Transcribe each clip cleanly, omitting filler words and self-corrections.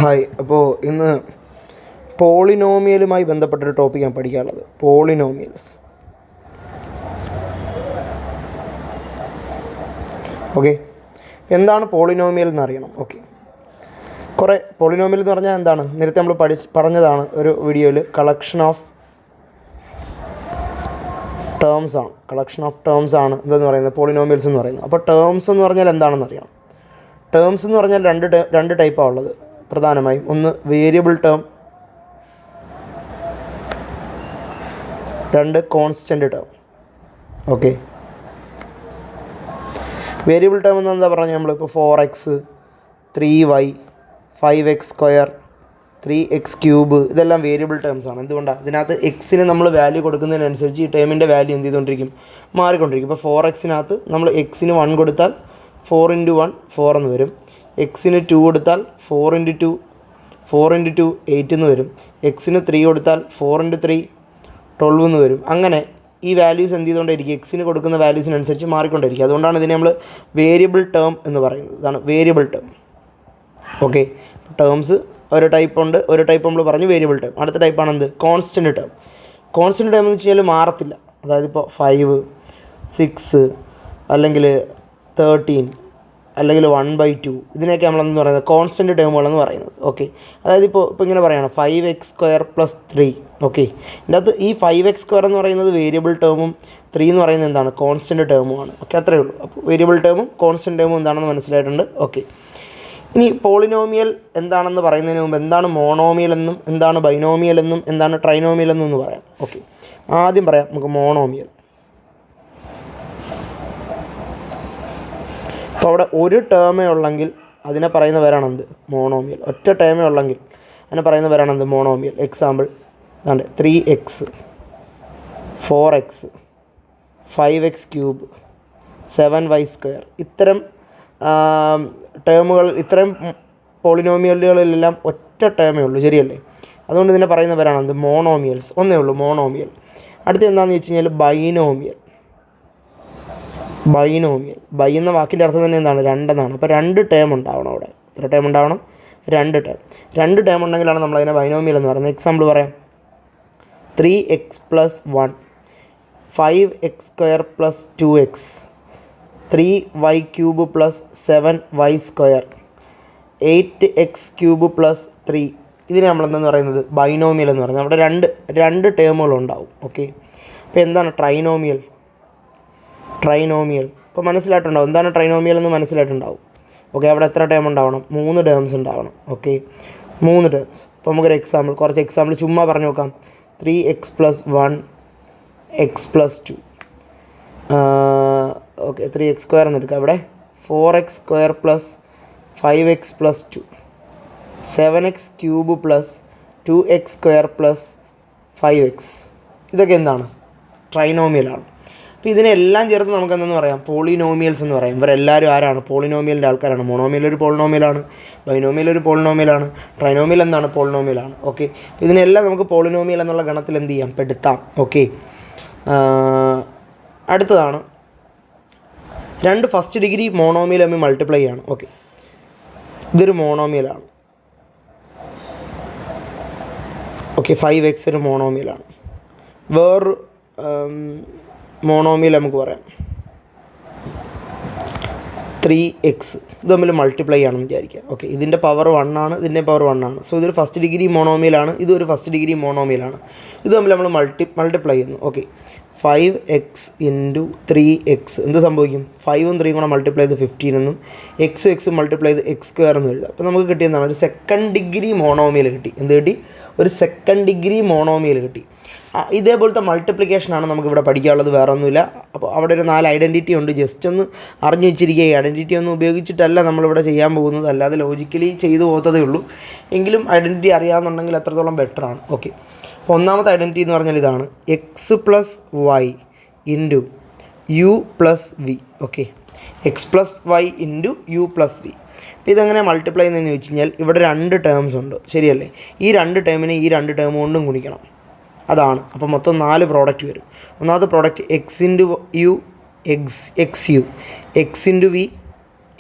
Hi. അപ്പോൾ ഇന്ന് പോളിനോമിയലുമായി ബന്ധപ്പെട്ടൊരു ടോപ്പിക്കാണ് പഠിക്കാനുള്ളത്. പോളിനോമിയൽസ്. ഓക്കെ, എന്താണ് പോളിനോമിയൽ എന്നറിയണം. ഓക്കെ, കുറേ പോളിനോമിയൽ എന്ന് പറഞ്ഞാൽ എന്താണ്? നേരത്തെ നമ്മൾ പറഞ്ഞതാണ് ഒരു വീഡിയോയിൽ. കളക്ഷൻ ഓഫ് ടേംസ് ആണ്. കളക്ഷൻ ഓഫ് ടേംസ് ആണ് എന്തെന്ന് പറയുന്നത് പോളിനോമിയൽസ് എന്ന് പറയുന്നത്. അപ്പോൾ ടേംസ് എന്ന് പറഞ്ഞാൽ എന്താണെന്ന് അറിയണം. ടേംസ് എന്ന് പറഞ്ഞാൽ രണ്ട് ടൈപ്പാണ് ഉള്ളത് പ്രധാനമായും. ഒന്ന് വേരിയബിൾ ടേം, രണ്ട് constant term. Okay, variable term എന്ന് എന്താ പറഞ്ഞാൽ നമ്മളിപ്പോൾ 4x 3y 5x² 3x³ ഇതെല്ലാം വേരിയബിൾ ടേംസ് ആണ്. എന്തുകൊണ്ടാണ്? ഇതിനകത്ത് എക്സിന് നമ്മൾ വാല്യൂ കൊടുക്കുന്നതിനനുസരിച്ച് ഈ ടേമിൻ്റെ വാല്യൂ എന്ത് ചെയ്തുകൊണ്ടിരിക്കും? മാറിക്കൊണ്ടിരിക്കും. ഇപ്പോൾ 4x നമ്മൾ എക്സിന് 1 കൊടുത്താൽ 4 × 1 4 എന്ന് വരും. എക്സിന് 2 കൊടുത്താൽ 4 × 2 4 × 2 8 എന്ന് വരും. എക്സിന് 3 കൊടുത്താൽ 4 × 3 12 എന്ന് വരും. അങ്ങനെ ഈ വാല്യൂസ് എന്ത് ചെയ്തുകൊണ്ടിരിക്കും? എക്സിന് കൊടുക്കുന്ന വാല്യൂസിനനുസരിച്ച് മാറിക്കൊണ്ടിരിക്കും. അതുകൊണ്ടാണ് ഇതിനെ നമ്മൾ വേരിയബിൾ ടേം എന്ന് പറയുന്നത്. ഇതാണ് വേരിയബിൾ ടേം. ഓക്കെ, ടേംസ് ഒരു ടൈപ്പ് ഉണ്ട്. ഒരു ടൈപ്പ് നമ്മൾ പറഞ്ഞു വേരിയബിൾ ടേം. അടുത്ത ടൈപ്പാണ് എന്ത്? Constant term. കോൺസ്റ്റൻ്റ് ടേം എന്ന് വെച്ച് കഴിഞ്ഞാൽ മാറത്തില്ല. അതായത് ഇപ്പോൾ 5 6 അല്ലെങ്കിൽ 13 അല്ലെങ്കിൽ 1/2 ഇതിനൊക്കെ നമ്മളെന്ന് പറയുന്നത് കോൺസ്റ്റൻ്റ് ടേമുകളെന്ന് പറയുന്നത്. ഓക്കെ, അതായത് ഇപ്പോൾ ഇങ്ങനെ പറയുകയാണ് 5x² + 3. ഓക്കെ, ഇതിൻ്റെ അകത്ത് ഈ 5x² എന്ന് പറയുന്നത് വേരിയബിൾ ടേമും 3 എന്ന് പറയുന്നത് എന്താണ്? കോൺസ്റ്റൻ്റ് ടേമുമാണ്. ഓക്കെ, അത്രയേ ഉള്ളൂ. അപ്പോൾ വേരിയബിൾ ടേമും കോൺസ്റ്റൻ്റ് ടേമും എന്താണെന്ന് മനസ്സിലായിട്ടുണ്ട്. ഓക്കെ, ഇനി പോളിനോമിയൽ എന്താണെന്ന് പറയുന്നതിന് മുമ്പ് എന്താണ് മോണോമിയൽ എന്നും എന്താണ് ബൈനോമിയൽ എന്നും എന്താണ് ട്രൈനോമിയൽ എന്നും ഒന്ന് പറയാം. ഓക്കെ, ആദ്യം പറയാം നമുക്ക് മോണോമിയൽ. അപ്പോൾ അവിടെ ഒരു ടേമേ ഉള്ളെങ്കിൽ അതിനെ പറയുന്ന പേരാണ് എന്ത്? മോണോമിയൽ. ഒറ്റ ടേമേ ഉള്ളെങ്കിൽ അതിനെ പറയുന്ന പേരാണ് എന്ത്? മോണോമിയൽ. എക്സാമ്പിൾ അതാണ്ട് 3x 4x 5x³ 7y². ഇത്തരം ടേമുകൾ, ഇത്തരം പോളിനോമിയലുകളിലെല്ലാം ഒറ്റ ടേമേ ഉള്ളൂ. ശരിയല്ലേ? അതുകൊണ്ട് ഇതിനെ പറയുന്ന പേരാണ് എന്ത്? മോണോമിയൽസ്. ഒന്നേ ഉള്ളൂ, മോണോമിയൽ. അടുത്ത എന്താണെന്ന് വെച്ച് കഴിഞ്ഞാൽ ബൈനോമിയൽ. ബൈനോമിയൽ, ബൈ എന്ന വാക്കിൻ്റെ അർത്ഥം തന്നെ എന്താണ്? രണ്ടെന്നാണ്. അപ്പോൾ 2 ടേം ഉണ്ടാവണം അവിടെ. എത്ര ടേം ഉണ്ടാവണം? 2 ടേം. 2 ടേം ഉണ്ടെങ്കിലാണ് നമ്മളതിനെ ബൈനോമിയൽ എന്ന് പറയുന്നത്. എക്സാമ്പിൾ പറയാം. 3x + 1 5x² + 2x 3y³ + 7y² 8x³ + 3. ഇതിനെ നമ്മളെന്തെന്ന് പറയുന്നത്? ബൈനോമിയൽ എന്ന് പറയുന്നത്. അവിടെ രണ്ട് ടേമുകളുണ്ടാവും. ഓക്കെ, അപ്പോൾ എന്താണ് ട്രൈനോമിയൽ? ട്രൈനോമിയൽ ഇപ്പോൾ മനസ്സിലായിട്ടുണ്ടാവും. എന്താണ് ട്രൈനോമിയൽ എന്ന് മനസ്സിലായിട്ടുണ്ടാവും. ഓക്കെ, അവിടെ എത്ര ടേം ഉണ്ടാവണം? 3 ടേംസ് ഉണ്ടാവണം. Okay, 3 terms. ഇപ്പോൾ നമുക്കൊരു കുറച്ച് എക്സാമ്പിൾ ചുമ്മാ പറഞ്ഞു നോക്കാം. 3x + 1 x + 2. ഓക്കെ, 3x² എന്ന് എടുക്കാം. അവിടെ 4x² + 5x + 2 7x³ + 2x² + 5x. ഇതൊക്കെ എന്താണ്? ട്രൈനോമിയലാണ്. അപ്പോൾ ഇതിനെല്ലാം ചേർത്ത് നമുക്ക് എന്തെന്ന് പറയാം? പോളിനോമിയൽസ് എന്ന് പറയും. ഇവരെല്ലാവരും ആരാണ്? പോളിനോമിയലിൻ്റെ ആൾക്കാരാണ്. മോണോമിയൽ ഒരു പോളിനോമിയലാണ്, ബൈനോമിയൽ ഒരു പോളിനോമിയലാണ്, ട്രൈനോമിയൽ എന്താണ്? പോളിനോമിയലാണ്. ഓക്കെ, ഇതിനെല്ലാം നമുക്ക് പോളിനോമിയൽ എന്നുള്ള ഗണത്തിൽ എന്ത് ചെയ്യാം? പെടുത്താം. ഓക്കെ, അടുത്തതാണ് 2 ഫസ്റ്റ് ഡിഗ്രി മോണോമിയൽ തമ്മിൽ മൾട്ടിപ്ലൈ ആണ്. ഓക്കെ, ഇതൊരു മോണോമിയലാണ്. ഓക്കെ, 5x ഒരു മോണോമിയലാണ്. വേറൊരു മോണോമിയൽ നമുക്ക് പറയാം 3x. ഇത് തമ്മിൽ മൾട്ടിപ്ലൈ ആണെന്ന് വിചാരിക്കുക. ഓക്കെ, ഇതിൻ്റെ പവർ 1 ആണ്, ഇതിൻ്റെ പവർ 1 ആണ്. സോ ഇതൊരു ഫസ്റ്റ് ഡിഗ്രി മോണോമിയലാണ്, ഇതൊരു ഫസ്റ്റ് ഡിഗ്രി മോണോമിയലാണ്. ഇത് തമ്മിൽ നമ്മൾ മൾട്ടിപ്ലൈ ചെയ്യുന്നു. ഓക്കെ, 5x × 3x എന്ത് സംഭവിക്കും? 5ഉം 3ഉം കൂടെ മൾട്ടിപ്ലൈ ചെയ്ത് 15 എന്നും x മൾട്ടിപ്ലൈ ചെയ്ത് x² എന്ന് എഴുതാം. അപ്പോൾ നമുക്ക് കിട്ടിയെന്താണ്? ഒരു സെക്കൻഡ് ഡിഗ്രി മോണോമിയൽ കിട്ടി. എന്ത് കിട്ടി? ഒരു സെക്കൻഡ് ഡിഗ്രി മോണോമിയൽ കിട്ടി. ഇതേപോലത്തെ മൾട്ടിപ്ലിക്കേഷനാണ് നമുക്കിവിടെ പഠിക്കാനുള്ളത്, വേറെ ഒന്നുമില്ല. അപ്പോൾ അവിടെ ഒരു 4 ഐഡൻറ്റിറ്റി ഉണ്ട്. ജസ്റ്റ് ഒന്ന് അറിഞ്ഞു വെച്ചിരിക്കുക. ഈ ഐഡൻറ്റിറ്റി ഒന്നും ഉപയോഗിച്ചിട്ടല്ല നമ്മളിവിടെ ചെയ്യാൻ പോകുന്നത്, അല്ലാതെ ലോജിക്കലി ചെയ്തു പോകത്തതേ ഉള്ളൂ. എങ്കിലും ഐഡൻറ്റിറ്റി അറിയാമെന്നുണ്ടെങ്കിൽ എത്രത്തോളം ബെറ്ററാണ്. ഓക്കെ, അപ്പോൾ ഒന്നാമത്തെ ഐഡൻറ്റിറ്റി എന്ന് പറഞ്ഞാൽ ഇതാണ് x + y × u + v. Okay, x + y × u + v. അപ്പോൾ ഇതെങ്ങനെ മൾട്ടിപ്ലൈ ചെയ്യുന്നതെന്ന് ചോദിച്ചു കഴിഞ്ഞാൽ ഇവിടെ 2 ടേംസ് ഉണ്ട്. ശരിയല്ലേ? ഈ 2 ടേമിനെ ഈ 2 ടേം കൊണ്ടും ഗുണിക്കണം. അതാണ്. അപ്പോൾ മൊത്തം 4 പ്രോഡക്റ്റ് വരും. ഒന്നാമത്തെ product x × u x u x × v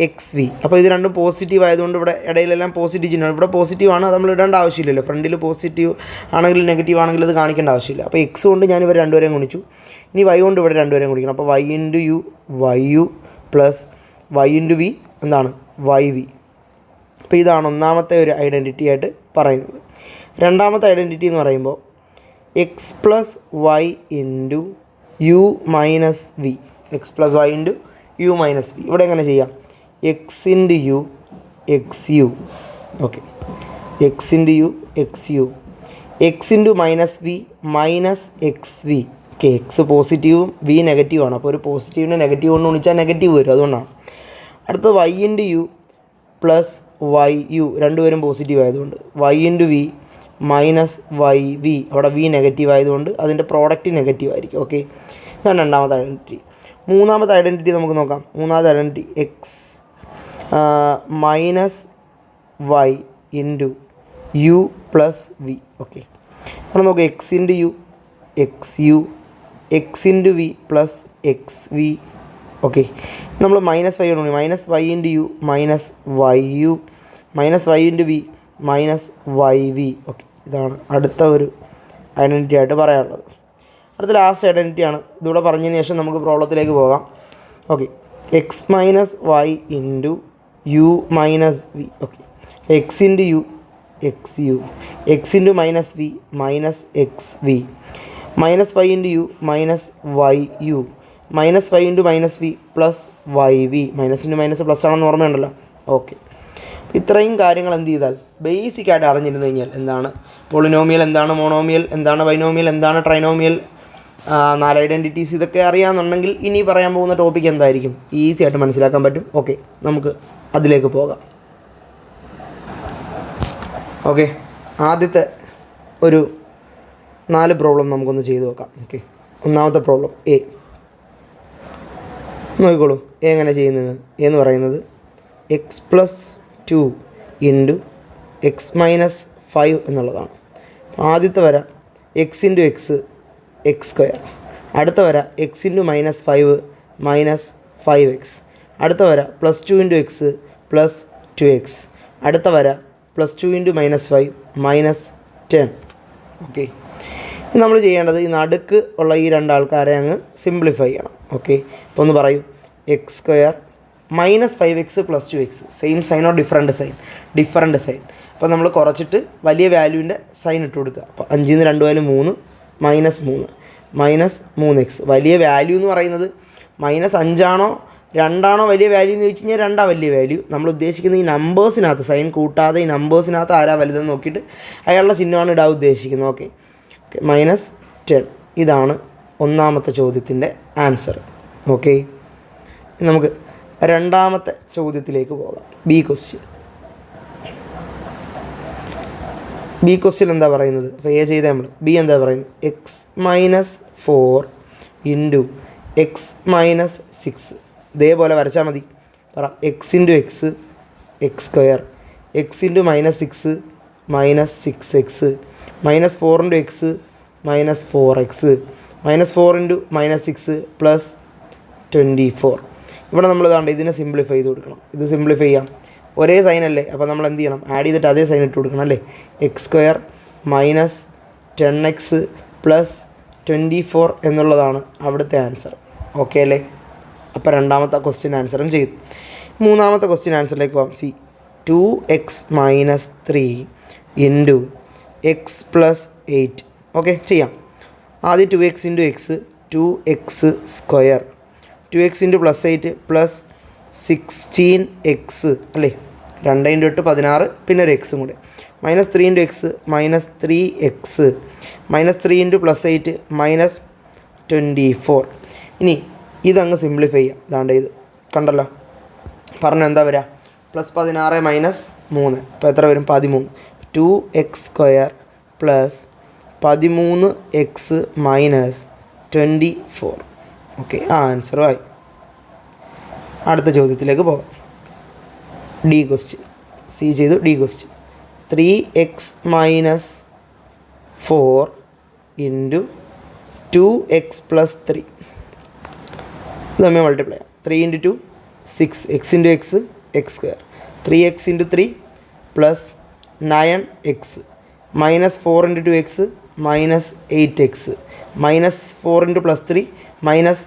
x v. അപ്പോൾ ഇത് രണ്ടും പോസിറ്റീവ് ആയതുകൊണ്ട് ഇവിടെ ഇടയിലെല്ലാം പോസിറ്റീവ് ചിഹ്നം. ഇവിടെ പോസിറ്റീവാണ്, അത് നമ്മൾ ഇടേണ്ട ആവശ്യമില്ലല്ലോ. ഫ്രണ്ടിൽ പോസിറ്റീവ് ആണെങ്കിലും നെഗറ്റീവ് ആണെങ്കിലും അത് കാണിക്കേണ്ട ആവശ്യമില്ല. അപ്പോൾ എക്സ് കൊണ്ട് ഞാൻ ഇവർ രണ്ടുപേരെയും ഗുണിച്ചു. ഇനി വൈ കൊണ്ട് ഇവിടെ രണ്ടുപേരെയും ഗുണിക്കണം. അപ്പോൾ y into u y u plus y into v എന്താണ് വൈ വി. അപ്പോൾ ഇതാണ് ഒന്നാമത്തെ ഒരു ഐഡൻറ്റിറ്റി ആയിട്ട് പറയുന്നത്. രണ്ടാമത്തെ ഐഡൻറ്റിറ്റി എന്ന് പറയുമ്പോൾ x plus y into u minus v. X plus y into u minus v. ഇവിടെ എങ്ങനെ ചെയ്യാം? X into u x u. Okay, x into u x u. X into minus v minus x v. Okay, x പോസിറ്റീവും v നെഗറ്റീവാണ്. അപ്പോൾ ഒരു പോസിറ്റീവിനെ negative കൊണ്ട് ഗുണിച്ചാൽ negative വരും, അതുകൊണ്ടാണ്. അടുത്തത് y into u plus y u, രണ്ടുപേരും പോസിറ്റീവ് ആയതുകൊണ്ട് y into v minus y v. അവിടെ വി നെഗറ്റീവ് ആയതുകൊണ്ട് അതിൻ്റെ പ്രോഡക്റ്റ് നെഗറ്റീവ് ആയിരിക്കും. ഓക്കെ, ഇതാണ് രണ്ടാമത്തെ ഐഡൻറ്റിറ്റി. മൂന്നാമത്തെ ഐഡൻറ്റിറ്റി നമുക്ക് നോക്കാം. മൂന്നാമത്തെ identity x minus y into u plus v. Okay, അപ്പോൾ നമുക്ക് x into u x u x into v plus x v. Okay, നമ്മൾ മൈനസ് വൈ കൊണ്ട് minus y into u minus y u minus y into v minus y v. Okay, ഇതാണ് അടുത്ത ഒരു identity ആയിട്ട് പറയാനുള്ളത്. അടുത്ത ലാസ്റ്റ് ഐഡൻറ്റിറ്റിയാണ്. ഇതിവിടെ പറഞ്ഞതിന് ശേഷം നമുക്ക് പ്രോബ്ലത്തിലേക്ക് പോകാം. Okay, x minus y into u minus v. Okay, x into u x u x into minus v minus x v minus y into u minus y u minus y into minus v plus y v. Minus into minus plus ആണെന്ന് ഓർമ്മയുണ്ടല്ലോ. Okay, ഇത്രയും കാര്യങ്ങൾ എന്ത് ചെയ്താൽ ബേസിക്കായിട്ട് അറിഞ്ഞിരുന്നു കഴിഞ്ഞാൽ എന്താണ് പോളിനോമിയൽ, എന്താണ് മോണോമിയൽ, എന്താണ് ബൈനോമിയൽ, എന്താണ് ട്രൈനോമിയൽ, 4 ഐഡൻറ്റിറ്റീസ്, ഇതൊക്കെ അറിയാമെന്നുണ്ടെങ്കിൽ ഇനി പറയാൻ പോകുന്ന ടോപ്പിക് എന്തായിരിക്കും ഈസി ആയിട്ട് മനസ്സിലാക്കാൻ പറ്റും. ഓക്കെ, നമുക്ക് അതിലേക്ക് പോകാം. ഓക്കെ, ആദ്യത്തെ ഒരു 4 പ്രോബ്ലം നമുക്കൊന്ന് ചെയ്ത് നോക്കാം. ഓക്കെ, ഒന്നാമത്തെ പ്രോബ്ലം എ നോക്കിക്കോളൂ. എ എങ്ങനെ ചെയ്യുന്നത് എന്ന് പറയുന്നത് X plus 2 into x minus 5 എന്നുള്ളതാണ്. ആദ്യത്തെ വര X into X X square. അടുത്ത വര X into minus 5 minus 5x. അടുത്ത വര plus 2 into x plus 2x. അടുത്ത വര plus 2 into minus 5 minus 10. Okay, നമ്മൾ ചെയ്യേണ്ടത് ഈ നടുക്ക് ഉള്ള ഈ രണ്ടാൾക്കാരെ അങ്ങ് സിംപ്ലിഫൈ ചെയ്യണം. ഓക്കെ, അപ്പോൾ ഒന്ന് പറയൂ. X square minus 5x plus 2x. Same സൈനോ ഡിഫറൻറ്റ് സൈൻ? Different sign. അപ്പോൾ നമ്മൾ കുറച്ചിട്ട് വലിയ വാല്യൂവിൻ്റെ സൈൻ ഇട്ട് കൊടുക്കുക. അപ്പോൾ 5 2 വാല്യൂ 3 മൈനസ് 3 മൈനസ് 3x. വലിയ വാല്യൂ എന്ന് പറയുന്നത് മൈനസ് 5 ആണോ 2 ആണോ വലിയ വാല്യൂ എന്ന് ചോദിച്ചു കഴിഞ്ഞാൽ 2 വലിയ വാല്യൂ. നമ്മൾ ഉദ്ദേശിക്കുന്നത് ഈ നമ്പേഴ്സിനകത്ത് സൈൻ കൂട്ടാതെ ഈ നമ്പേഴ്സിനകത്ത് ആരാ വലുതെന്ന് നോക്കിയിട്ട് അയാളുടെ ചിഹ്നമാണ് ഇടാൻ ഉദ്ദേശിക്കുന്നത്. Okay, minus 10. ഇതാണ് ഒന്നാമത്തെ ചോദ്യത്തിൻ്റെ ആൻസർ. ഓക്കെ, നമുക്ക് രണ്ടാമത്തെ ചോദ്യത്തിലേക്ക് പോകാം. B question. ബി ക്വസ്റ്റ്യൻ എന്താ പറയുന്നത്? അപ്പോൾ എ ചെയ്താൽ നമ്മൾ ബി എന്താ പറയുന്നത്? X minus 4 into x minus 6. ഇതേപോലെ വരച്ചാൽ മതി. പറ. X into X X square X into minus 6 minus 6x minus 4 into x minus 4x minus 4 into minus 6 plus 24. ഇവിടെ നമ്മൾ ഇതാണ്ട് ഇതിനെ സിംപ്ലിഫൈ ചെയ്ത് കൊടുക്കണം. ഇത് സിംപ്ലിഫൈ ചെയ്യാം. ഒരേ സൈൻ അല്ലേ, അപ്പോൾ നമ്മൾ എന്ത് ചെയ്യണം? ആഡ് ചെയ്തിട്ട് അതേ സൈൻ ഇട്ട് കൊടുക്കണം അല്ലേ. X square minus 10x plus 24 എന്നുള്ളതാണ് അവിടുത്തെ ആൻസർ. ഓക്കെ അല്ലേ? അപ്പോൾ രണ്ടാമത്തെ ക്വസ്റ്റ്യൻ ആൻസറും ചെയ്തു. മൂന്നാമത്തെ ക്വസ്റ്റ്യൻ ആൻസറിലേക്ക് പോകാം. C 2x minus 3 into x plus 8. Okay, ചെയ്യാം. ആദ്യം 2x into X 2x square 2x into plus 8 plus 16x അല്ലേ. 2 ഇൻറ്റു 8 16, പിന്നെ ഒരു എക്സും കൂടെ. Minus 3 into x minus 3x minus 3 into plus 8 minus 24. ഇനി ഇതങ്ങ് സിംപ്ലിഫൈ ചെയ്യാം. ഇതാണ്ട് ഇത് കണ്ടല്ലോ, പറഞ്ഞു എന്താ വരിക? പ്ലസ് 16 മൈനസ് 3, അപ്പോൾ എത്ര വരും? 13. 2x square plus 13x minus 24. Okay, ആ ആൻസറുമായി. അടുത്ത ചോദ്യത്തിലേക്ക് പോകാം. D question. സി ചെയ്തു. D question 3x minus 4 into 2x plus 3. ഇത് തമ്മിൽ മൾട്ടിപ്ലൈ ചെയ്യാം. 3 into 2 6 X into X X square 3x into 3 plus 9x minus 4 into 2x minus 8x minus 4 into plus 3 minus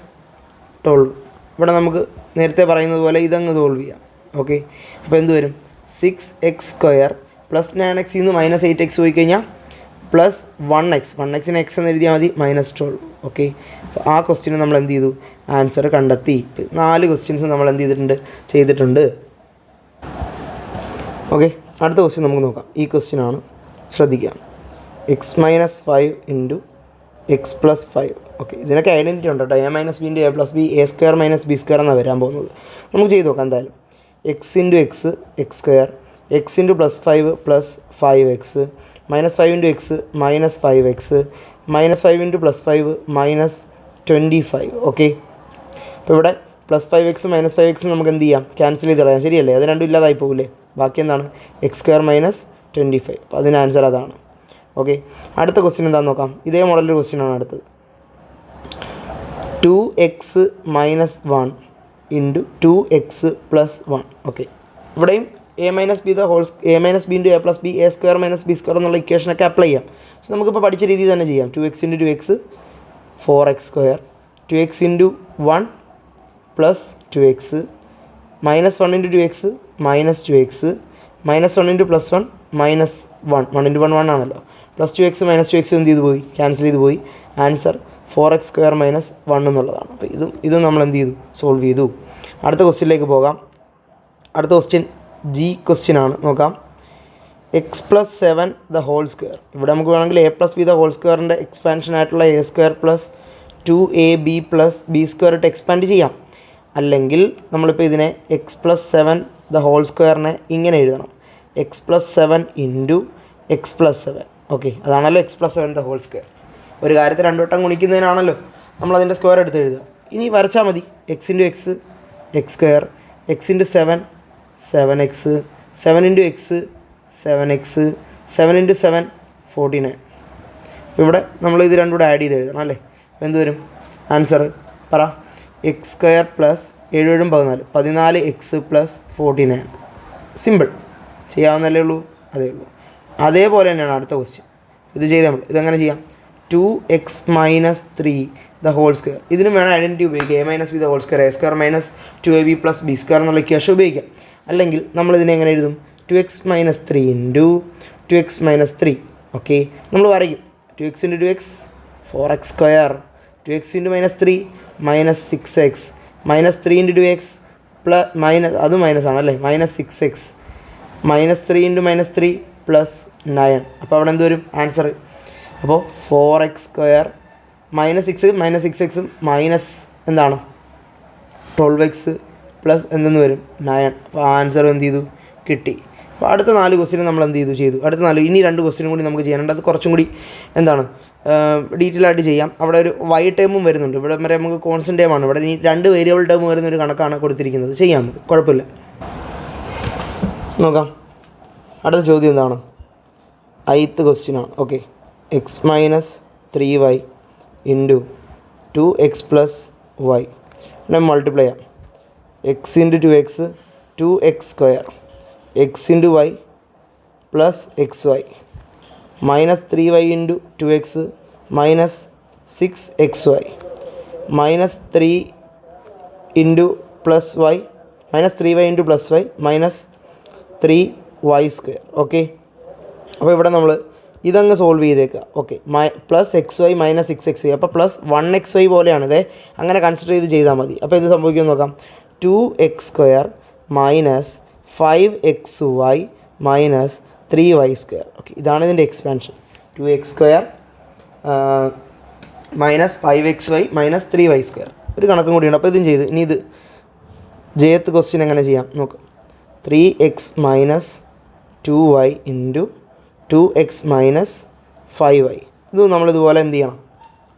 12. ഇവിടെ നമുക്ക് നേരത്തെ പറയുന്നത് പോലെ ഇതങ്ങ് സോൾവ് ചെയ്യാം. ഓക്കെ, അപ്പോൾ എന്ത് വരും? 6x സ്ക്വയർ പ്ലസ് 9x നിന്ന് മൈനസ് 8x പോയി കഴിഞ്ഞാൽ പ്ലസ് 1x എക്സ് എന്ന് എഴുതിയാൽ മതി, മൈനസ് 12. ഓക്കെ, അപ്പോൾ ആ ക്വസ്റ്റ്യന് നമ്മൾ എന്ത് ചെയ്തു? ആൻസർ കണ്ടെത്തി. 4 ക്വസ്റ്റ്യൻസ് നമ്മൾ എന്ത് ചെയ്തിട്ടുണ്ട്. ഓക്കെ, അടുത്ത ക്വസ്റ്റ്യൻ നമുക്ക് നോക്കാം. ഈ ക്വസ്റ്റ്യനാണ്, ശ്രദ്ധിക്കാം. X minus 5 into x plus 5. Okay, ഇതിനൊക്കെ ഐഡൻറ്റിറ്റി ഉണ്ട് കേട്ടോ. A minus b into a plus b a square minus b square എന്നാണ് വരാൻ പോകുന്നത്. നമുക്ക് ചെയ്ത് നോക്കാം എന്തായാലും. X into X X square X into plus 5 plus 5x minus 5 into x minus 5x minus 5 into plus 5 minus 25. Okay, അപ്പോൾ ഇവിടെ plus 5x minus 5x നമുക്ക് എന്ത് ചെയ്യാം? ക്യാൻസൽ ചെയ്ത് കളയാം. ശരിയല്ലേ? അത് രണ്ടും ഇല്ലാതായി പോകില്ലേ? ബാക്കി എന്താണ്? X square minus 25. അപ്പോൾ അതിന് ആൻസർ അതാണ്. ഓക്കെ, അടുത്ത ക്വസ്റ്റ്യൻ എന്താണെന്ന് നോക്കാം. ഇതേ മോഡലിൻ്റെ ക്വസ്റ്റ്യനാണ് അടുത്തത്. 2x minus 1 into 2x plus 1. Okay, ഇവിടെയും a minus b into a plus b a square minus b square എന്നുള്ള ഇക്വേഷനൊക്കെ അപ്ലൈ ചെയ്യാം. പക്ഷെ നമുക്കിപ്പോൾ പഠിച്ച രീതി തന്നെ ചെയ്യാം. 2x into 2x 4x square 2x into 1 plus 2x minus 1 into 2x minus 2x minus 1 into plus 1 minus 1 into 1 ആണല്ലോ. പ്ലസ് 2x മൈനസ് 2x എന്ത് ചെയ്ത് പോയി? ക്യാൻസൽ ചെയ്ത് പോയി. ആൻസർ 4x സ്ക്വയർ മൈനസ് 1 എന്നുള്ളതാണ്. അപ്പോൾ ഇതും നമ്മൾ എന്ത് ചെയ്തു? സോൾവ് ചെയ്തു. അടുത്ത ക്വസ്റ്റ്യനിലേക്ക് പോകാം. അടുത്ത ക്വസ്റ്റ്യൻ ജി ക്വസ്റ്റ്യനാണ്, നോക്കാം. X plus 7 the whole square. ഇവിടെ നമുക്ക് വേണമെങ്കിൽ a plus b the whole സ്ക്വയറിൻ്റെ എക്സ്പാൻഷൻ ആയിട്ടുള്ള a square plus 2ab plus b square ഇട്ട് എക്സ്പാൻഡ് ചെയ്യാം. അല്ലെങ്കിൽ നമ്മളിപ്പോൾ ഇതിനെ എക്സ് പ്ലസ് 7 ദ ഹോൾ സ്ക്വയറിനെ ഇങ്ങനെ എഴുതണം. X plus 7 into x plus 7. Okay, അതാണല്ലോ x plus 7 the whole square. ഒരു കാര്യത്തെ രണ്ടു വട്ടം ഗുണിക്കുന്നതിനാണല്ലോ നമ്മളതിൻ്റെ സ്ക്വയർ എടുത്ത് എഴുതുക. ഇനി വരച്ചാൽ മതി. X into X X square X into 7 7x 7 into X 7x 7 into 7 49. ഇവിടെ നമ്മൾ ഇത് രണ്ടും കൂടെ ആഡ് ചെയ്ത് എഴുതണം അല്ലേ? എന്ത് വരും ആൻസർ? പറ. X square plus 7 14x plus 49. Simple, ചെയ്യാവുന്നല്ലേ ഉള്ളൂ. അതേ ഉള്ളൂ. അതേപോലെ തന്നെയാണ് അടുത്ത ക്വസ്റ്റ്യൻ. ഇത് ചെയ്ത് ഇതെങ്ങനെ ചെയ്യാം? 2x minus 3 the whole square. ഇതിന് വേണം ഐഡൻറ്റിറ്റി ഉപയോഗിക്കുക. A minus b the whole square a square minus 2ab plus b square എന്നുള്ള ഇക്വേഷൻ ഉപയോഗിക്കാം. അല്ലെങ്കിൽ നമ്മളിതിനെ എങ്ങനെ എഴുതും? 2x minus 3 into 2x minus 3. Okay, നമ്മൾ വരയ്ക്കും. 2x into 2x 4x square 2x into minus 3 minus 6x minus 3 into 2x plus minus അത് minus ആണല്ലേ, minus 6x minus 3 into minus 3 plus 9. അപ്പോൾ അവിടെ എന്ത് വരും ആൻസർ? അപ്പോൾ 4x square minus 6 minus 6x minus എന്താണ് 12x പ്ലസ് എന്തെന്ന് വരും 9. അപ്പോൾ ആൻസർ എന്ത് ചെയ്തു? കിട്ടി. അപ്പോൾ അടുത്ത 4 ക്വസ്റ്റ്യൻ നമ്മൾ എന്ത് ചെയ്തു? അടുത്ത 4 ഇനി 2 ക്വസ്റ്റ്യനും കൂടി നമുക്ക് ചെയ്യാനുണ്ട്. അത് കുറച്ചും കൂടി എന്താണ് ഡീറ്റെയിൽ ആയിട്ട് ചെയ്യാം. അവിടെ ഒരു വൈ ടേമും വരുന്നുണ്ട്. ഇവിടെ വരെ നമുക്ക് കോൺസ്റ്റൻ്റ് ടേമാണ്. ഇവിടെ ഇനി 2 വേരിയബിൾ ടേം വരുന്നൊരു കണക്കാണ് കൊടുത്തിരിക്കുന്നത്. ചെയ്യാം നമുക്ക്, കുഴപ്പമില്ല. നോക്കാം. അടുത്ത ചോദ്യം എന്താണ്? 8th ക്വസ്റ്റ്യനാണ്. Okay, x minus 3y into 2x plus y ഇവിടെ മൾട്ടിപ്ലൈ ചെയ്യാം. X into 2x 2x square X into y plus xy minus 3y into 2x minus 6xy minus 3 into plus y minus 3y into plus y minus 3y square. Okay, അപ്പോൾ ഇവിടെ നമ്മൾ ഇതങ്ങ് solve ചെയ്തേക്കുക. Okay, plus xy minus 6xy അപ്പോൾ plus 1xy പോലെയാണിത്. അങ്ങനെ consider ചെയ്താൽ മതി. അപ്പോൾ എന്ത് സംഭവിക്കുമെന്ന് നോക്കാം. 2x square minus 5xy minus 3y square. Okay, ഇതാണ് ഇതിൻ്റെ expansion. 2x square minus 5xy minus 3y square. ഒരു കണക്കും കൂടിയുണ്ട്. അപ്പോൾ ഇതും ചെയ്ത് ഇനി ഇത് jth ക്വസ്റ്റ്യൻ എങ്ങനെ ചെയ്യാം നോക്ക്. 3x minus 2y into 2x minus 5y. ഇത് നമ്മളിതുപോലെ എന്ത് ചെയ്യണം?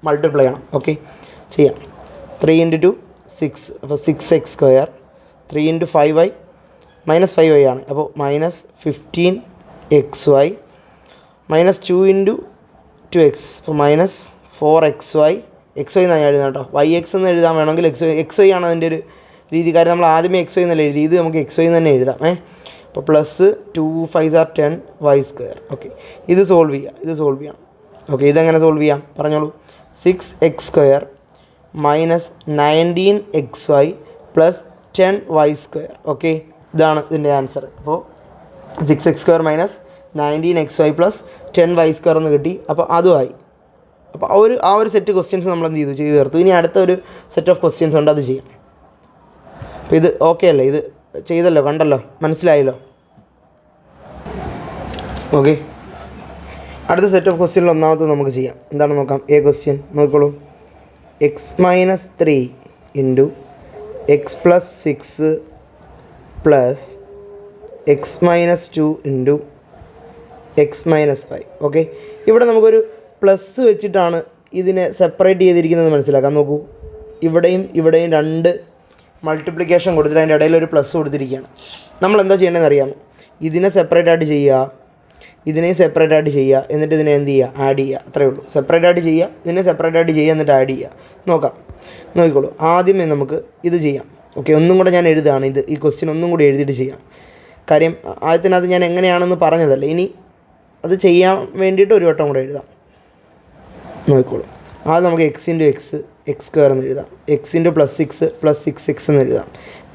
മൾട്ടിപ്ലൈ ചെയ്യണം. ഓക്കെ, ചെയ്യാം. 3 ഇൻറ്റു 2 6 അപ്പോൾ 6x square 3 into 5y minus 5y ആണ്. അപ്പോൾ minus 15xy minus 2 into 2x അപ്പോൾ മൈനസ് 4xy xy എന്നാണ് എഴുതുന്നത് കേട്ടോ. yx എന്ന് എഴുതാൻ വേണമെങ്കിൽ xy ആണ് അതിൻ്റെ ഒരു രീതിക്കാർ നമ്മൾ ആദ്യമേ എക്സ് വൈ എന്നല്ല എഴുതി, ഇത് നമുക്ക് എക്സ് വൈ എന്ന് തന്നെ എഴുതാം. അപ്പോൾ പ്ലസ് 2 5 are 10 y². ഓക്കെ, ഇത് സോൾവ് ചെയ്യാം. ഓക്കെ, ഇതെങ്ങനെ സോൾവ് ചെയ്യാം പറഞ്ഞോളൂ. 6x² minus 19xy plus 10y². Okay, ഇതാണ് ഇതിൻ്റെ ആൻസർ. അപ്പോൾ 6x² minus 19xy plus 10y² എന്ന് കിട്ടി. അപ്പോൾ അതുമായി. അപ്പോൾ ആ ഒരു സെറ്റ് ക്വസ്റ്റ്യൻസ് നമ്മൾ എന്ത് ചെയ്തു തീർത്തു. ഇനി അടുത്ത ഒരു സെറ്റ് ഓഫ് ക്വസ്റ്റ്യൻസ് ഉണ്ട്, അത് ചെയ്യാം. അപ്പോൾ ഇത് ഓക്കെ അല്ലേ? ഇത് ചെയ്തല്ലോ, കണ്ടല്ലോ, മനസ്സിലായല്ലോ. ഓക്കെ, അടുത്ത സെറ്റ് ഓഫ് ക്വസ്റ്റ്യനിൽ ഒന്നാമത്തെ നമുക്ക് ചെയ്യാം. എന്താണെന്ന് നോക്കാം. എ ക്വസ്റ്റ്യൻ നോക്കിക്കോളൂ. x-3 into x+6 plus x-2 into x-5. Okay, ഇവിടെ നമുക്കൊരു പ്ലസ് വെച്ചിട്ടാണ് ഇതിനെ സെപ്പറേറ്റ് ചെയ്തിരിക്കുന്നത് മനസ്സിലാക്കാം. നോക്കൂ, ഇവിടെയും രണ്ട് മൾട്ടിപ്ലിക്കേഷൻ കൊടുത്തിട്ട് അതിൻ്റെ ഇടയിൽ ഒരു പ്ലസ് കൊടുത്തിരിക്കുകയാണ്. നമ്മൾ എന്താ ചെയ്യേണ്ടതെന്ന് അറിയാമോ? ഇതിനെ സെപ്പറേറ്റ് ആയിട്ട് ചെയ്യുക, ഇതിനെയും സെപ്പറേറ്റ് ആയിട്ട് ചെയ്യുക, എന്നിട്ട് ഇതിനെ എന്ത് ചെയ്യുക, ആഡ് ചെയ്യുക. അത്രയേ ഉള്ളൂ. സെപ്പറേറ്റ് ആയിട്ട് ചെയ്യുക, ഇതിനെ സെപ്പറേറ്റ് ആയിട്ട് ചെയ്യുക, എന്നിട്ട് ആഡ് ചെയ്യുക. നോക്കിക്കോളൂ. ആദ്യമേ നമുക്ക് ഇത് ചെയ്യാം. ഓക്കെ, ഒന്നും കൂടെ ഞാൻ എഴുതുകയാണ്. ഈ ക്വസ്റ്റ്യൻ ഒന്നും കൂടി എഴുതിയിട്ട് ചെയ്യാം. കാര്യം ആദ്യത്തിനകത്ത് ഞാൻ എങ്ങനെയാണെന്ന് പറഞ്ഞതല്ല, ഇനി അത് ചെയ്യാൻ വേണ്ടിയിട്ട് ഒരു വട്ടം കൂടെ എഴുതാം. നോക്കിക്കോളൂ. ആദ്യം നമുക്ക് x ഇൻറ്റു x² എന്ന് എഴുതാം. x ഇൻറ്റു +6 പ്ലസ് 6x എന്ന് എഴുതാം.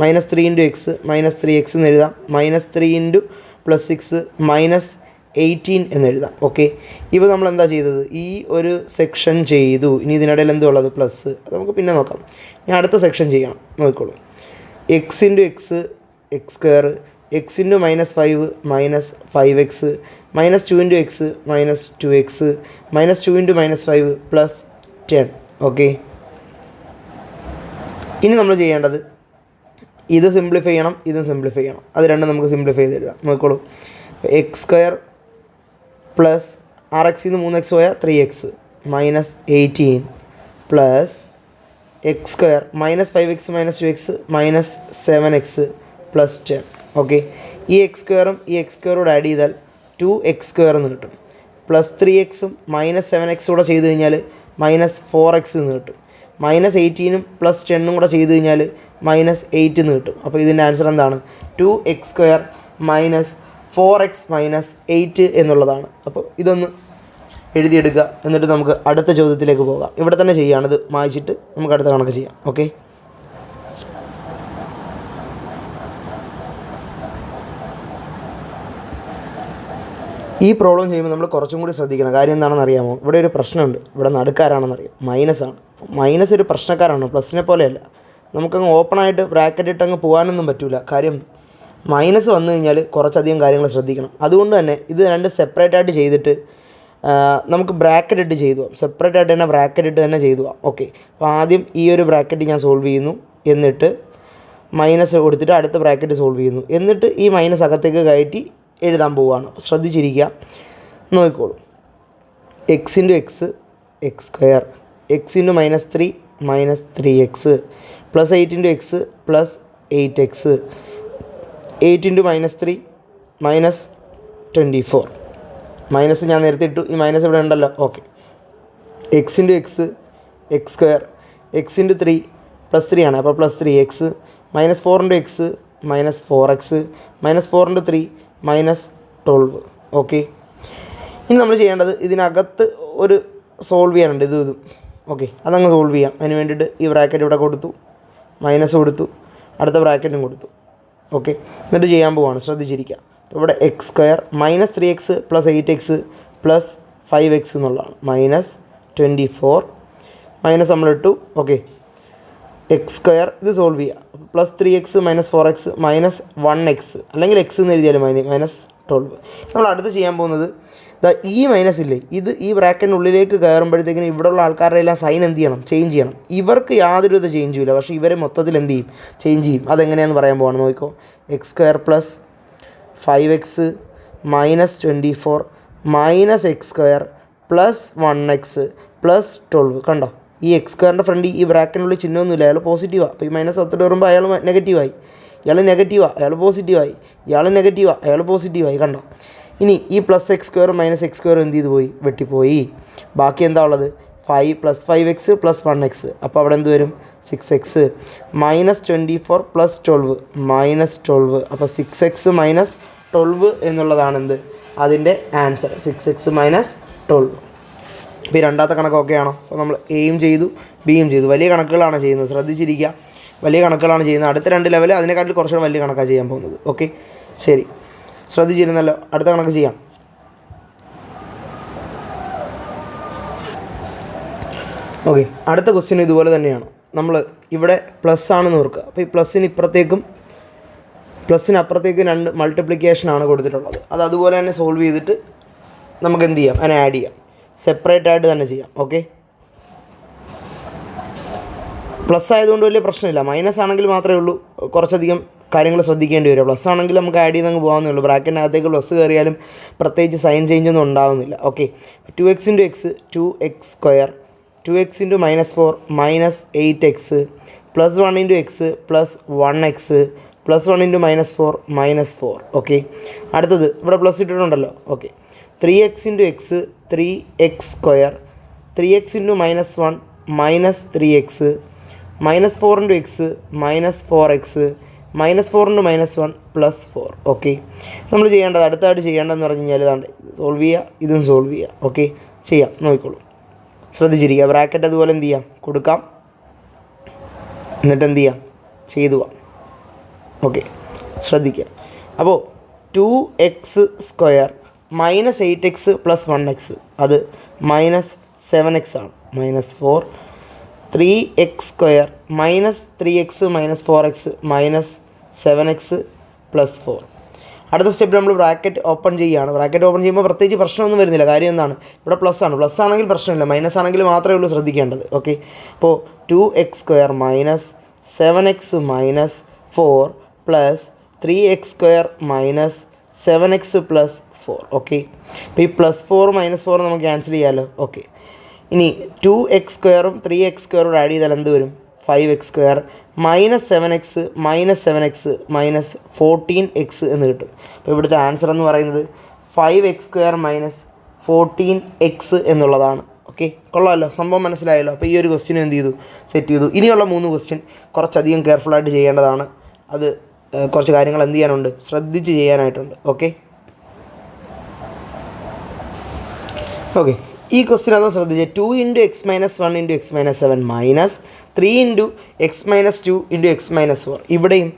-3 ഇൻറ്റു x മൈനസ് 3x എന്ന് എഴുതാം. -3 ഇൻറ്റു +6 മൈനസ് 18 എന്ന് എഴുതാം. ഓക്കെ, ഇപ്പോൾ നമ്മൾ എന്താ ചെയ്തത്? ഈ ഒരു സെക്ഷൻ ചെയ്തു. ഇനി ഇതിനിടയിൽ എന്തോ ഉള്ളത്? പ്ലസ്. അത് നമുക്ക് പിന്നെ നോക്കാം. ഇനി അടുത്ത സെക്ഷൻ ചെയ്യണം. നോക്കിക്കോളൂ. x into x² x into -5 minus 5x -2 into x minus 2x -2 into -5 plus 10. Okay, ഇനി നമ്മൾ ചെയ്യേണ്ടത് ഇത് സിംപ്ലിഫൈ ചെയ്യണം, ഇതും സിംപ്ലിഫൈ ചെയ്യണം. അത് രണ്ടും നമുക്ക് സിംപ്ലിഫൈ ചെയ്ത് എഴുതാം. നോക്കിക്കോളൂ. x² പ്ലസ് 6x 3x പോയാൽ 3x -18 plus x² -5x -2x -7x plus 10. Okay, ഈ x²ഉം ഈ x² ആഡ് ചെയ്താൽ 2x² എന്ന് കിട്ടും. പ്ലസ് 3x -7x കൂടെ ചെയ്ത് കഴിഞ്ഞാൽ -4x എന്ന് കിട്ടും. -18 പ്ലസ് 10 കൂടെ ചെയ്ത് കഴിഞ്ഞാൽ -8 എന്ന് കിട്ടും. അപ്പോൾ ഇതിൻ്റെ ആൻസർ എന്താണ്? 2x² മൈനസ് 4x -8 എന്നുള്ളതാണ്. അപ്പോൾ ഇതൊന്ന് എഴുതിയെടുക്കുക. എന്നിട്ട് നമുക്ക് അടുത്ത ചോദ്യത്തിലേക്ക് പോകാം. ഇവിടെ തന്നെ ചെയ്യുകയാണിത് മായ്ച്ചിട്ട് നമുക്ക് അടുത്ത കണക്ക് ചെയ്യാം. ഓക്കെ, ഈ പ്രോബ്ലം ചെയ്യുമ്പോൾ നമ്മൾ കുറച്ചും കൂടി ശ്രദ്ധിക്കണം. കാര്യം എന്താണെന്ന് അറിയാമോ? ഇവിടെ ഒരു പ്രശ്നമുണ്ട്. ഇവിടെ നടുക്കാരാണെന്നറിയാം, മൈനസാണ്. മൈനസ് ഒരു പ്രശ്നക്കാരാണ്, പ്ലസിനെ പോലെയല്ല. നമുക്കങ്ങ് ഓപ്പണായിട്ട് ബ്രാക്കറ്റ് ഇട്ടങ്ങ് പോകാനൊന്നും പറ്റില്ല. കാര്യം മൈനസ് വന്നു കഴിഞ്ഞാൽ കുറച്ചധികം കാര്യങ്ങൾ ശ്രദ്ധിക്കണം. അതുകൊണ്ട് തന്നെ ഇത് രണ്ട് സെപ്പറേറ്റ് ആയിട്ട് ചെയ്തിട്ട് നമുക്ക് ബ്രാക്കറ്റ് ഇട്ട് ചെയ്തു പോകാം. സെപ്പറേറ്റ് ആയിട്ട് തന്നെ ബ്രാക്കറ്റ് ഇട്ട് തന്നെ ചെയ്തു പോകാം. ഓക്കെ, അപ്പോൾ ആദ്യം ഈ ഒരു ബ്രാക്കറ്റ് ഞാൻ സോൾവ് ചെയ്യുന്നു, എന്നിട്ട് മൈനസ് കൊടുത്തിട്ട് അടുത്ത ബ്രാക്കറ്റ് സോൾവ് ചെയ്യുന്നു, എന്നിട്ട് ഈ മൈനസ് അകത്തേക്ക് കയറ്റി എഴുതാൻ പോവുകയാണ്. ശ്രദ്ധിച്ചിരിക്കുക. നോക്കിക്കോളൂ. x into x² x into -3 -3x plus 8 into x plus 8x 8 into -3 -24. Minus ഞാൻ നേരത്തെ ഇട്ടു, ഈ മൈനസ് ഇവിടെ ഉണ്ടല്ലോ. Okay, x into x² x into 3 plus 3 ആണ്, അപ്പോൾ plus 3x -4 into x -4x -4 into 3 -12. Okay, ഇനി നമ്മൾ ചെയ്യേണ്ടത് ഇതിനകത്ത് ഒരു സോൾവ് ചെയ്യാനുണ്ട്. ഇതും ഓക്കെ, അതങ്ങ് സോൾവ് ചെയ്യാം. അതിന് വേണ്ടിയിട്ട് ഈ ബ്രാക്കറ്റ് ഇവിടെ കൊടുത്തു, മൈനസ് കൊടുത്തു, അടുത്ത ബ്രാക്കറ്റും കൊടുത്തു. ഓക്കെ, എന്നിട്ട് ചെയ്യാൻ പോവാണ്. ശ്രദ്ധിച്ചിരിക്കുക. അപ്പോൾ ഇവിടെ x² -3x plus 8x plus 5x എന്നുള്ളതാണ്. -24 മൈനസ് നമ്മളിട്ടു. ഓക്കെ, x² ഇത് സോൾവ് ചെയ്യുക. പ്ലസ് 3x -4x -1x അല്ലെങ്കിൽ x എന്ന് എഴുതിയാലും -12. നമ്മൾ അടുത്ത് ചെയ്യാൻ പോകുന്നത് ഈ മൈനസ് ഇല്ലേ, ഇത് ഈ ബ്രാക്കറ്റിനുള്ളിലേക്ക് കയറുമ്പോഴത്തേക്കിനും ഇവിടെയുള്ള ആൾക്കാരുടെ എല്ലാം സൈൻ എന്ത് ചെയ്യണം? ചേഞ്ച് ചെയ്യണം. ഇവർക്ക് യാതൊരു ഇത് ചേഞ്ച് ചെയ്യില്ല, പക്ഷേ ഇവരെ മൊത്തത്തിൽ എന്ത് ചെയ്യും? ചേഞ്ച് ചെയ്യും. അതെങ്ങനെയാണെന്ന് പറയാൻ പോവാണ്. നോക്കിക്കോ. x² plus 5x -24 -x² plus 1x plus 12. കണ്ടോ, ഈ x² ഫ്രണ്ട് ഈ ബ്രാക്കറ്റിനുള്ളിൽ ചിഹ്നമൊന്നുമില്ല, അയാൾ പോസിറ്റീവാണ്. അപ്പോൾ ഈ മൈനസ് ഒത്തിട്ട് വരുമ്പോൾ അയാൾ നെഗറ്റീവായി, ഇയാൾ നെഗറ്റീവാണ്, അയാൾ പോസിറ്റീവായി, ഇയാൾ നെഗറ്റീവാണ്, അയാൾ പോസിറ്റീവായി. കണ്ടോ, ഇനി ഈ പ്ലസ് x² -x² എന്ത് ചെയ്ത് പോയി? വെട്ടിപ്പോയി. ബാക്കി എന്താ ഉള്ളത്? 5 + 5x + 1x. അപ്പോൾ അവിടെ എന്ത് വരും? 6x -24 + 12 -12. അപ്പോൾ 6x - 12 എന്നുള്ളതാണ് എന്ത്? അതിൻ്റെ ആൻസർ. 6x - 12. ഇപ്പോൾ ഈ രണ്ടാമത്തെ കണക്ക് ഓക്കെ ആണോ? അപ്പോൾ നമ്മൾ എയും ചെയ്തു ബിയും ചെയ്തു. വലിയ കണക്കുകളാണ് ചെയ്യുന്നത്, ശ്രദ്ധിച്ചിരിക്കുക. വലിയ കണക്കുകളാണ് ചെയ്യുന്നത്. അടുത്ത 2 ലെവൽ അതിനെക്കാട്ടിൽ കുറച്ചുകൂടെ വലിയ കണക്കാണ് ചെയ്യാൻ പോകുന്നത്. ഓക്കെ, ശരി, ശ്രദ്ധിച്ചിരുന്നല്ലോ. അടുത്ത കണക്ക് ചെയ്യാം. ഓക്കെ, അടുത്ത ക്വസ്റ്റ്യൻ ഇതുപോലെ തന്നെയാണ്. നമ്മൾ ഇവിടെ പ്ലസ് ആണെന്ന് ഓർക്കുക. അപ്പോൾ ഈ പ്ലസ്സിനപ്പുറത്തേക്കും 2 മൾട്ടിപ്ലിക്കേഷനാണ് കൊടുത്തിട്ടുള്ളത്. അത് അതുപോലെ തന്നെ സോൾവ് ചെയ്തിട്ട് നമുക്ക് എന്ത് ചെയ്യാം? അതിനെ ആഡ് ചെയ്യാം. സെപ്പറേറ്റ് ആയിട്ട് തന്നെ ചെയ്യാം. ഓക്കെ, പ്ലസ് ആയതുകൊണ്ട് വലിയ പ്രശ്നമില്ല. മൈനസ് ആണെങ്കിൽ മാത്രമേ ഉള്ളൂ കുറച്ചധികം കാര്യങ്ങൾ ശ്രദ്ധിക്കേണ്ടി വരും. പ്ലസ് ആണെങ്കിൽ നമുക്ക് ആഡ് ചെയ്ത് അങ്ങ് പോകാവുന്നേ ഉള്ളൂ. ബ്രാക്കറ്റിനകത്തേക്ക് പ്ലസ് കയറിയാലും പ്രത്യേകിച്ച് സൈൻ ചേഞ്ച് ഒന്നും ഉണ്ടാകുന്നില്ല. Okay, 2x × x 2x², 2x × -4 -8x, +1 × x +1x, +1 × -4 -4. Okay, അടുത്തത് ഇവിടെ പ്ലസ് ഇട്ടിട്ടുണ്ടല്ലോ. Okay, 3x × x 3x², 3x × -1 -3x, -4 × x -4x, -4 × -1 +4. Okay, നമ്മൾ ചെയ്യേണ്ടത് അടുത്തായിട്ട് ചെയ്യേണ്ടതെന്ന് പറഞ്ഞു കഴിഞ്ഞാൽ ഇതാണ്ട് സോൾവ് ചെയ്യുക, ഇതും സോൾവ് ചെയ്യുക. ഓക്കെ, ചെയ്യാം, നോക്കിക്കോളൂ, ശ്രദ്ധിച്ചിരിക്കുക. ബ്രാക്കറ്റ് അതുപോലെ എന്ത് ചെയ്യാം? കൊടുക്കാം, എന്നിട്ട് എന്ത് ചെയ്യാം? ചെയ്തു പോവാം. ഓക്കെ, ശ്രദ്ധിക്കുക. അപ്പോൾ 2x² -8x + 1x, അത് -7x ആണ്. -4. 3x² -3x -4x -7x +4. അടുത്ത സ്റ്റെപ്പിൽ നമ്മൾ ബ്രാക്കറ്റ് ഓപ്പൺ ചെയ്യുകയാണ്. ബ്രാക്കറ്റ് ഓപ്പൺ ചെയ്യുമ്പോൾ പ്രത്യേകിച്ച് പ്രശ്നമൊന്നും വരുന്നില്ല. കാര്യം എന്താണ്? ഇവിടെ പ്ലസ് ആണ്. പ്ലസ് ആണെങ്കിൽ പ്രശ്നമില്ല, മൈനസ് ആണെങ്കിൽ മാത്രമേ ഉള്ളൂ ശ്രദ്ധിക്കേണ്ടത്. ഓക്കെ, അപ്പോൾ 2x² -7x -4 +3x² -7x +4. Okay, അപ്പോൾ ഈ +4 -4 നമുക്ക് ക്യാൻസൽ ചെയ്യാമല്ലോ. ഓക്കെ, ഇനി 2x² 3x² ആഡ് ചെയ്താൽ എന്ത് വരും? 5x² -7x -7x -14x എന്ന് കിട്ടും. അപ്പോൾ ഇവിടുത്തെ ആൻസർ എന്ന് പറയുന്നത് 5x² -14x എന്നുള്ളതാണ്. ഓക്കെ, കൊള്ളാമല്ലോ, സംഭവം മനസ്സിലായല്ലോ. അപ്പോൾ ഈ ഒരു ക്വസ്റ്റ്യൻ എന്ത് ചെയ്തു? സെറ്റ് ചെയ്തു. ഇനിയുള്ള 3 ക്വസ്റ്റ്യൻ കുറച്ചധികം കെയർഫുള്ളായിട്ട് ചെയ്യേണ്ടതാണ്. അത് കുറച്ച് കാര്യങ്ങൾ എന്ത് ചെയ്യാനുണ്ട്? ശ്രദ്ധിച്ച് ചെയ്യാനായിട്ടുണ്ട്. ഓക്കെ, ഈ ക്വസ്റ്റ്യൻ അതൊന്ന് ശ്രദ്ധിച്ച്. 2 × x - 1 × x - 7 -3 × x - 2 × x - 4. ഇവിടെയും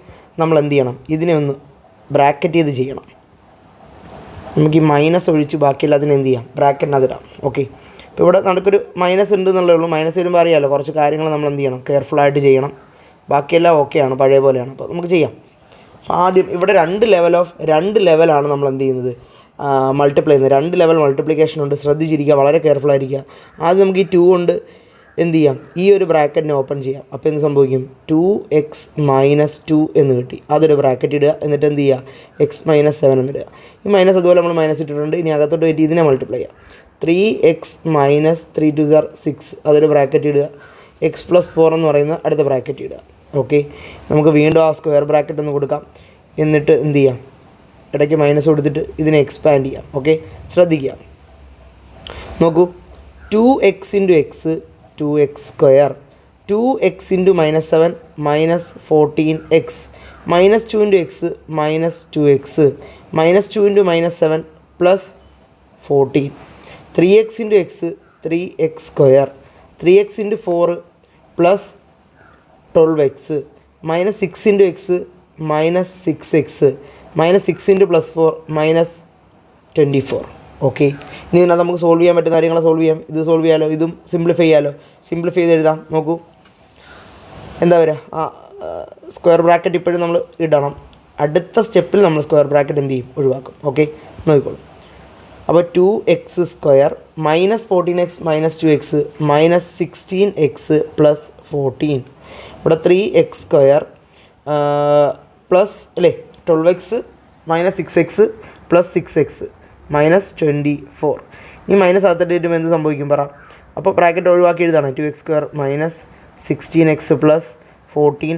നമ്മൾ എന്ത് ചെയ്യണം? ഇതിനെ ഒന്ന് ബ്രാക്കറ്റ് ചെയ്ത് ചെയ്യണം. നമുക്ക് ഈ മൈനസ് ഒഴിച്ച് ബാക്കിയെല്ലാത്തിനും എന്ത് ചെയ്യാം? ബ്രാക്കറ്റിനകത്തിടാം. ഓക്കെ, അപ്പോൾ ഇവിടെ നടുക്കൊരു മൈനസ് ഉണ്ട് എന്നുള്ളേ ഉള്ളൂ. മൈനസ് വരുമ്പോൾ അറിയാമല്ലോ, കുറച്ച് കാര്യങ്ങൾ നമ്മൾ എന്ത് ചെയ്യണം? കെയർഫുള്ളായിട്ട് ചെയ്യണം. ബാക്കിയെല്ലാം ഓക്കെയാണ്, പഴയ പോലെയാണ്. അപ്പോൾ നമുക്ക് ചെയ്യാം. ആദ്യം ഇവിടെ 2 ലെവലാണ് നമ്മൾ എന്ത് ചെയ്യുന്നത്? മൾട്ടിപ്ലൈ ചെയ്യുന്നത്. 2 ലെവൽ മൾട്ടിപ്ലിക്കേഷൻ ഉണ്ട്, ശ്രദ്ധിച്ചിരിക്കുക, വളരെ കെയർഫുള്ളായിരിക്കുക. ആദ്യം നമുക്ക് ഈ 2 കൊണ്ട് എന്ത് ചെയ്യാം? ഈ ഒരു ബ്രാക്കറ്റിനെ ഓപ്പൺ ചെയ്യാം. അപ്പോൾ എന്ത് സംഭവിക്കും? 2x - 2 എന്ന് കിട്ടി. അതൊരു ബ്രാക്കറ്റ് ഇടുക, എന്നിട്ട് എന്ത് ചെയ്യുക? x - 7 എന്നിടുക. ഈ മൈനസ് അതുപോലെ നമ്മൾ മൈനസ് ഇട്ടിട്ടുണ്ട്. ഇനി അകത്തോട്ട് കയറ്റി ഇതിനെ മൾട്ടിപ്ലൈ ചെയ്യുക. 3x - 3 2 6, അതൊരു ബ്രാക്കറ്റ് ഇടുക. x + 4 എന്ന് പറയുന്ന അടുത്ത ബ്രാക്കറ്റ് ഇടുക. ഓക്കെ, നമുക്ക് വീണ്ടും ആ സ്ക്വയർ ബ്രാക്കറ്റ് ഒന്ന് കൊടുക്കാം. എന്നിട്ട് എന്ത് ചെയ്യാം? ഇടയ്ക്ക് മൈനസ് കൊടുത്തിട്ട് ഇതിനെ എക്സ്പാൻഡ് ചെയ്യാം. ഓക്കെ, ശ്രദ്ധിക്കുക, നോക്കൂ. 2x × x 2x², 2x × -7 -14x, -2 × x -2x, -2 × -7 +14, 3x × x 3x², 3x × 4 +12x, -6 × x -6x, -6 × +4 -24. Okay, ഇനി ഇതിനകത്ത് നമുക്ക് സോൾവ് ചെയ്യാൻ പറ്റുന്ന കാര്യങ്ങൾ സോൾവ് ചെയ്യാം. ഇത് സോൾവ് ചെയ്യാമല്ലോ, ഇതും സിംപ്ലിഫൈ ചെയ്യാമല്ലോ. സിംപ്ലിഫൈ ചെയ്ത് എഴുതാം. നോക്കൂ, എന്താ വരിക? സ്ക്വയർ ബ്രാക്കറ്റ് ഇപ്പോഴും നമ്മൾ ഇടണം. അടുത്ത സ്റ്റെപ്പിൽ നമ്മൾ സ്ക്വയർ ബ്രാക്കറ്റ് എന്ത് ചെയ്യും? ഒഴിവാക്കും. ഓക്കെ, നോക്കിക്കോളൂ. അപ്പോൾ 2x² -14x -2x -16x +14. ഇവിടെ 3x² പ്ലസ് അല്ലേ 12x -6x +6x -24. ഈ മൈനസ് അകത്തിട്ട് വരുമ്പോൾ എന്ത് സംഭവിക്കും പറ? അപ്പോൾ ബ്രാക്കറ്റ് ഒഴിവാക്കി എഴുതാണ്. 2x² -16x +14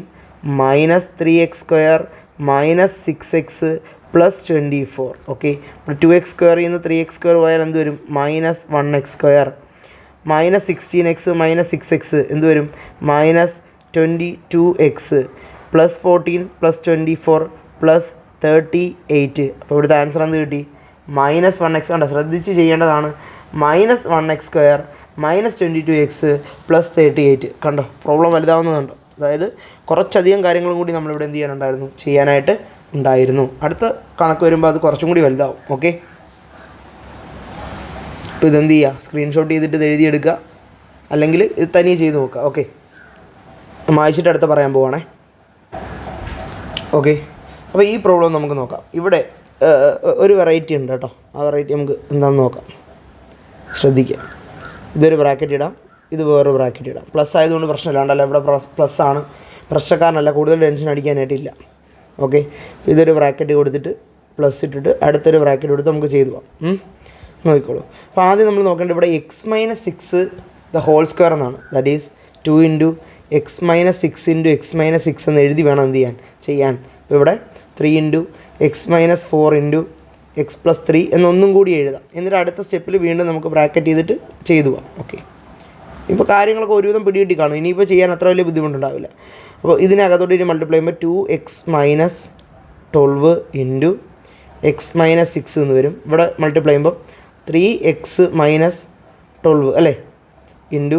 -3x² -6x +24. Okay, ഇപ്പോൾ 2x² -3x² പോയാൽ എന്ത് വരും? -1x². Minus 16x minus 6x എന്ത് വരും? Minus 22x plus 14 plus 24 plus 38. അപ്പോൾ ഇവിടുത്തെ ആൻസർ എന്ത് കിട്ടി? Minus 1x. കണ്ടോ, ശ്രദ്ധിച്ച് ചെയ്യേണ്ടതാണ്. Minus 1x² minus 22x plus 38. കണ്ടോ, പ്രോബ്ലം വലുതാവുന്നതുണ്ടോ? അതായത് കുറച്ചധികം കാര്യങ്ങളും കൂടി നമ്മളിവിടെ എന്ത് ചെയ്യാനുണ്ടായിരുന്നു, ചെയ്യാനായിട്ട് ഉണ്ടായിരുന്നു. അടുത്ത കണക്ക് വരുമ്പോൾ അത് കുറച്ചും കൂടി വലുതാവും. ഓക്കെ, അപ്പോൾ ഇതെന്ത് ചെയ്യുക, സ്ക്രീൻഷോട്ട് ചെയ്തിട്ട് ഇത് എഴുതിയെടുക്കുക, അല്ലെങ്കിൽ ഇത് തനിയെ ചെയ്ത് നോക്കുക. ഓക്കെ, വായിച്ചിട്ട് അടുത്ത പറയാൻ പോവാണേ. ഓക്കെ, അപ്പോൾ ഈ പ്രോബ്ലം നമുക്ക് നോക്കാം. ഇവിടെ ഒരു വെറൈറ്റി ഉണ്ട് കേട്ടോ. ആ വെറൈറ്റി നമുക്ക് എന്താണെന്ന് നോക്കാം. ശ്രദ്ധിക്കുക, ഇതൊരു ബ്രാക്കറ്റ് ഇടാം, ഇത് വേറൊരു ബ്രാക്കറ്റ് ഇടാം. പ്ലസ് ആയതുകൊണ്ട് പ്രശ്നമില്ലാണ്ടല്ല, ഇവിടെ പ്ലസ് ആണ്, പ്രശ്നക്കാരനല്ല, കൂടുതൽ ടെൻഷൻ അടിക്കാനായിട്ടില്ല. ഓക്കെ, ഇതൊരു ബ്രാക്കറ്റ് കൊടുത്തിട്ട് പ്ലസ് ഇട്ടിട്ട് അടുത്തൊരു ബ്രാക്കറ്റ് കൊടുത്ത് നമുക്ക് ചെയ്തു പോകാം. നോക്കിക്കോളൂ. അപ്പോൾ ആദ്യം നമ്മൾ നോക്കേണ്ടത് ഇവിടെ x minus 6 the whole square എന്നാണ്. That is 2 into x minus 6 into x minus 6 എന്ന് എഴുതി വേണം എന്ത് ചെയ്യാൻ. അപ്പോൾ ഇവിടെ 3 into x minus 4 into x plus 3 എന്നൊന്നും കൂടി എഴുതാം. എന്നിട്ട് അടുത്ത സ്റ്റെപ്പിൽ വീണ്ടും നമുക്ക് ബ്രാക്കറ്റ് ചെയ്തിട്ട് ചെയ്തു പോകാം. ഓക്കെ, ഇപ്പോൾ കാര്യങ്ങളൊക്കെ ഒരുവിധം പിടികിട്ടി കാണും. ഇനിയിപ്പോൾ ചെയ്യാൻ അത്ര വലിയ ബുദ്ധിമുട്ടുണ്ടാവില്ല. അപ്പോൾ ഇതിനകത്തോട്ട് ഇനി മൾട്ടിപ്ലൈ ചെയ്യുമ്പോൾ 2x minus 12 into x minus 6 എന്ന് വരും. ഇവിടെ മൾട്ടിപ്ലൈ ചെയ്യുമ്പോൾ 3x മൈനസ് 12 അല്ലേ ഇൻറ്റു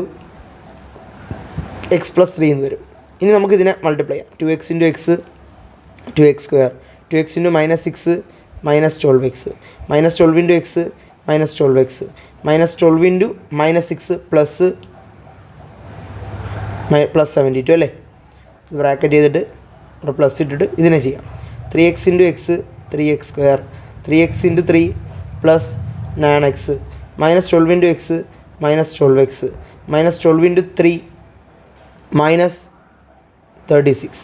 എക്സ് പ്ലസ് 3 എന്ന് വരും. ഇനി നമുക്കിതിനെ മൾട്ടിപ്ലൈ ചെയ്യാം. 2x into X 2x², 2x into minus 6 minus 12x, minus 12 into x minus 12x, minus 12 into minus 6 plus 72 അല്ലേ. ഇത് ബ്രാക്കറ്റ് ചെയ്തിട്ട് ഇവിടെ പ്ലസ് ഇട്ടിട്ട് ഇതിനെ ചെയ്യാം. 3x into X 3x², 3x into 3 plus 9x, minus 12 into x minus 12x, minus 12 into 3 minus 36.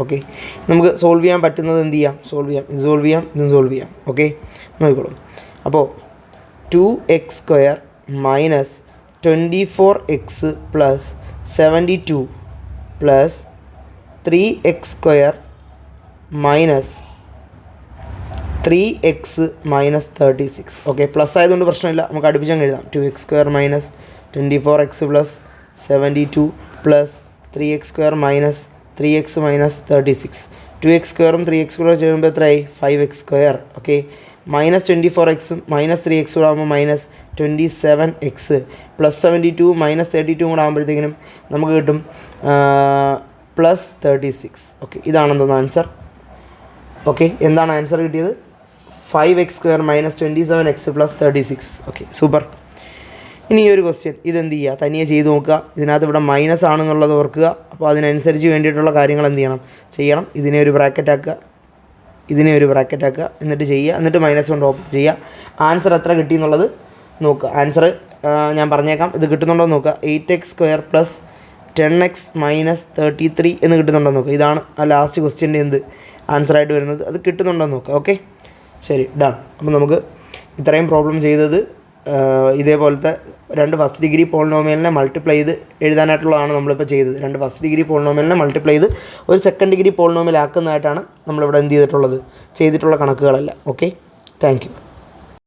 Okay, നമുക്ക് solve ചെയ്യാൻ പറ്റുന്നത് എന്ത് ചെയ്യാം, ഇത് സോൾവ് ചെയ്യാം, ഇതും സോൾവ് ചെയ്യാം. ഓക്കെ, നോക്കിക്കോളൂ. അപ്പോൾ 2x² minus 24x plus 72 plus 3x² minus 3x minus 36. Okay, plus ആയതുകൊണ്ട് പ്രശ്നമില്ല, നമുക്ക് അടുപ്പിച്ചങ്ങ് എഴുതാം. 2x² minus 24x plus 72 plus 3x² minus 3x minus 36. 2x² 3x² ചെയ്യുമ്പോൾ എത്രയായി? 5x². Okay, minus 24x minus 3x കൂടെ ആകുമ്പോൾ മൈനസ് 27x പ്ലസ് 72 മൈനസ് 32 കൂടെ ആകുമ്പോഴത്തേക്കിനും നമുക്ക് കിട്ടും പ്ലസ് 36. ഓക്കെ, ഇതാണെന്ന് തോന്നുന്നു ആൻസർ. ഓക്കെ, എന്താണ് ആൻസർ കിട്ടിയത്? 5x² minus 27x plus 36. Okay, super. ഇനി ഈ ഒരു ക്വസ്റ്റ്യൻ ഇതെന്ത് ചെയ്യുക, തനിയെ ചെയ്ത് നോക്കുക. ഇതിനകത്ത് ഇവിടെ മൈനസ് ആണെന്നുള്ളത് ഓർക്കുക. അപ്പോൾ അതിനനുസരിച്ച് വേണ്ടിയിട്ടുള്ള കാര്യങ്ങൾ എന്ത് ചെയ്യണം. ഇതിനെ ഒരു ബ്രാക്കറ്റ് ആക്കുക, എന്നിട്ട് ചെയ്യുക, എന്നിട്ട് മൈനസ് കൊണ്ട് ഓപ്പൺ ചെയ്യുക. ആൻസർ എത്ര കിട്ടി എന്നുള്ളത് നോക്കുക. ആൻസർ ഞാൻ പറഞ്ഞേക്കാം, ഇത് കിട്ടുന്നുണ്ടോ എന്ന് നോക്കുക. 8x² പ്ലസ് 10x മൈനസ് 33 എന്ന് കിട്ടുന്നുണ്ടോ നോക്കുക. ഇതാണ് ആ ലാസ്റ്റ് ക്വസ്റ്റ്യൻ്റെ ആൻസറായിട്ട് വരുന്നത്. അത് കിട്ടുന്നുണ്ടോ എന്ന് നോക്കുക. ഓക്കെ, ശരി, ഡൺ. അപ്പോൾ നമുക്ക് ഇത്രയും പ്രോബ്ലം ചെയ്തത് ഇതേപോലത്തെ 2 ഫസ്റ്റ് ഡിഗ്രി പോളിനോമിയലിനെ മൾട്ടിപ്ലൈ ചെയ്ത് എഴുതാനായിട്ടുള്ളതാണ് നമ്മളിപ്പോൾ ചെയ്തത്. 2 ഫസ്റ്റ് ഡിഗ്രി പോളിനോമിയലിനെ മൾട്ടിപ്ലൈ ചെയ്ത് ഒരു സെക്കൻഡ് ഡിഗ്രി പോളിനോമിയൽ ആക്കുന്നതായിട്ടാണ് നമ്മളിവിടെ ചെയ്തിട്ടുള്ള കണക്കുകളെല്ലാം. Okay, thank you.